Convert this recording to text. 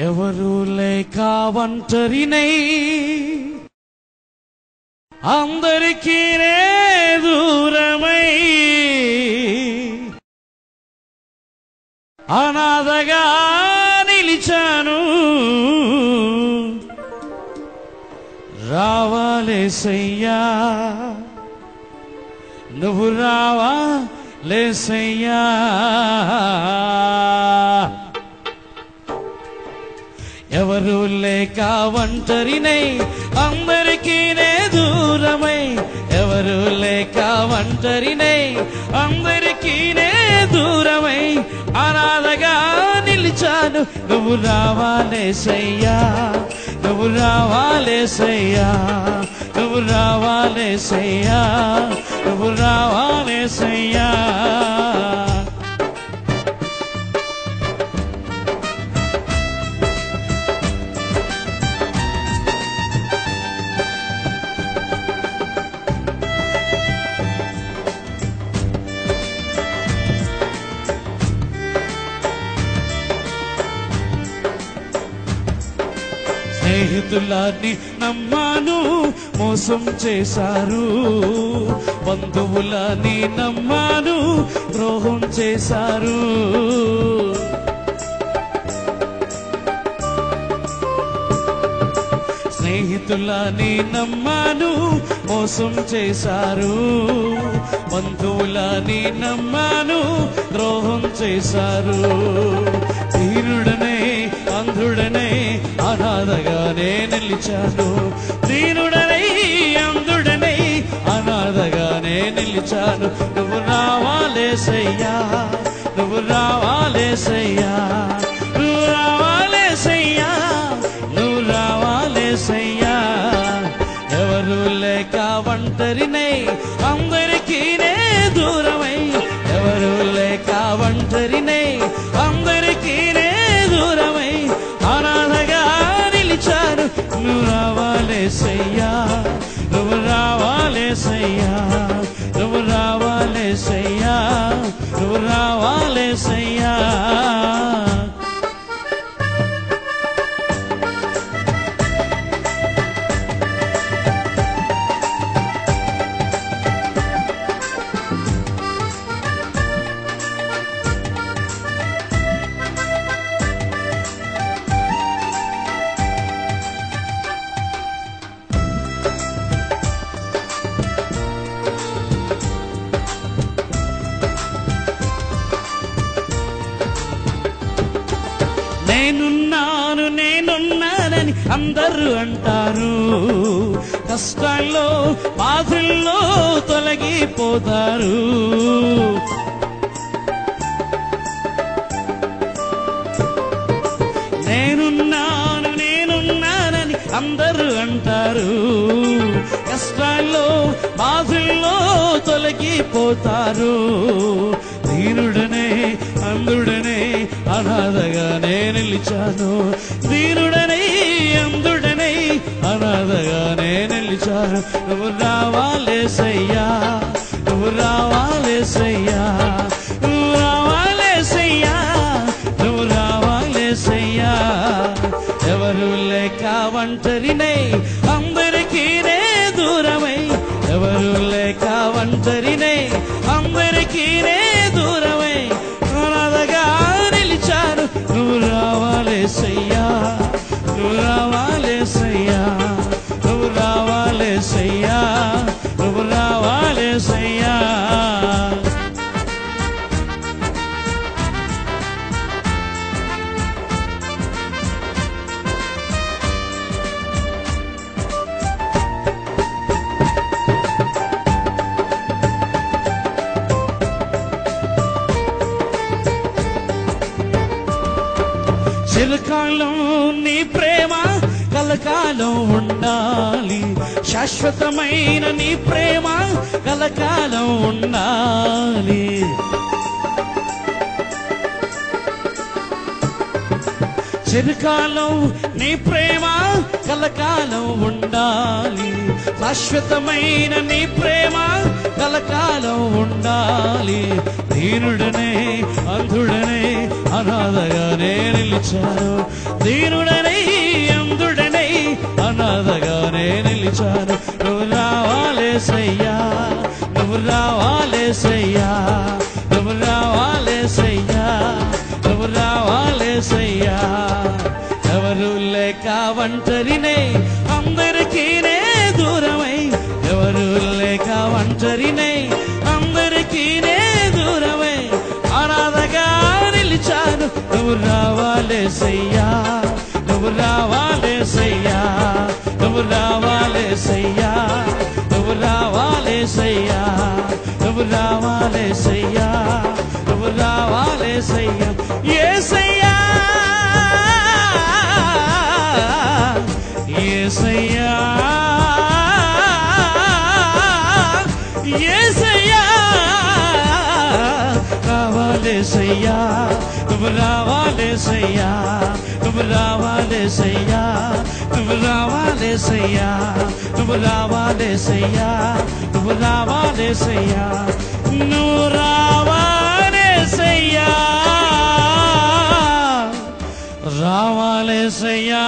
ఎవరు లేక ఒంటరినై అందరికీ దూరమై అనాథగా నిలిచాను. రావాలేసయ్యా, నువ్వు రావాలేసయ్యా. ఎవరు లేక ఒంటరినై అందరికీ దూరమై, ఎవరు లేక ఒంటరినై అందరికీ దూరమై అనాథగా నిలిచాను. నువ్వు రావాలేసయ్యా, నువ్వు రావాలేసయ్యా, నువ్వు రావాలేసయ్యా, నువ్వు రావాలేసయ్యా. స్నేహితులని నమ్మాను, మోసం చేశారు. బంధువులని నమ్మాను, ద్రోహం చేశారు. స్నేహితులని నమ్మాను, మోసం చేశారు. బంధువులని నమ్మాను, ద్రోహం చేశారు. దీనుడనే అంధుడనే అనాథగానే నిలిచాను. దీనుడనై అంధుడనై అనాథగానే నిలిచాను. నువ్వు రావాలేసయ్యా, నువ్వు రావాలేసయ్యా, నువ్వు రావాలేసయ్యా, నువ్వు రావాలేసయ్యా. ఎవరు లేక ఒంటరినై అందరికీ దూరమై, ఎవరు లేక ఒంటరినై అందరికీ దూరమై అనాథగా నిలిచాను. నువ్వు రావాలేసయ్యా, నువ్వు రావాలేసయ్యా, నువ్వు రావాలేసయ్యా, నువ్వు రావాలేసయ్యా. నేనున్నాను నేనున్నానని అందరూ అంటారు. కష్టాల్లో బాధల్లో తొలగిపోతారు. నేనున్నాను నేనున్నానని అందరూ అంటారు. కష్టాల్లో బాధల్లో తొలగిపోతారు. దీనుడనే అంధుడనే అనాథగానే నిలిచాను. దీనుడనై అంధుడనై అనాథగానే నిలిచాను. నువ్వు రావాలేసయ్యా, నువ్వు రావాలేసయ్యా, నువ్వు రావాలేసయ్యా, నువ్వు రావాలేసయ్యా. ఎవరు లేక ఒంటరినై అందరికీ దూరమై, ఎవరు లేక ఒంటరినై అందరికీ దూరమై అనాథగా నిలిచాను. నువ్వు రావాలేసయ్యా, నువ్వు రావాలేసయ్యా, నువ్వు రావాలేసయ్యా, నువ్వు రావాలేసయ్యా. చిరకాలం నీ ప్రేమ కలకాలం ఉండాలి. శాశ్వతమైన నీ ప్రేమ కలకాలం ఉండాలి. చిరకాలం నీ ప్రేమ కలకాలం ఉండాలి. శాశ్వతమైన నీ ప్రేమ కలకాలం ఉండాలి. దీనుడనే అంధుడనే అనాథగానే నిలిచాను, దీనుడనే అంధుడనే అనాథగానే నిలిచాను. నువ్వు రావాలేసయ్యా, నువ్వు రావాలేసయ్యా, నువ్వు రావాలేసయ్యా, నువ్వు రావాలేసయ్యా. ఎవరు లేక ఒంటరినే అందరికీ నే దూరమై, ఎవరు లేక ఒంటరినే అందరికీ నే దూరమై అనాథగా నిలిచాను. నువ్వు రావాలేసయ్యా, నువ్వు రావాలేసయ్యా, నువ్వు రావాలేసయ్యా, నువ్వు రావాలేసయ్యా, నువ్వు రావాలేసయ్యా, నువ్వు రావాలేసయ్యా. యేసయ్యా యేసయ్యా యేసయ్యా రావాలేసయ్యా, నువ్వు రావాలేసయ్యా, నువ్వు రావాలేసయ్యా, నువ్వు రావాలేసయ్యా, నువ్వు రావాలేసయ్యా, నువ్వు రావాలేసయ్యా, నువ్వు రావాలేసయ్యా, రావాలేసయ్యా.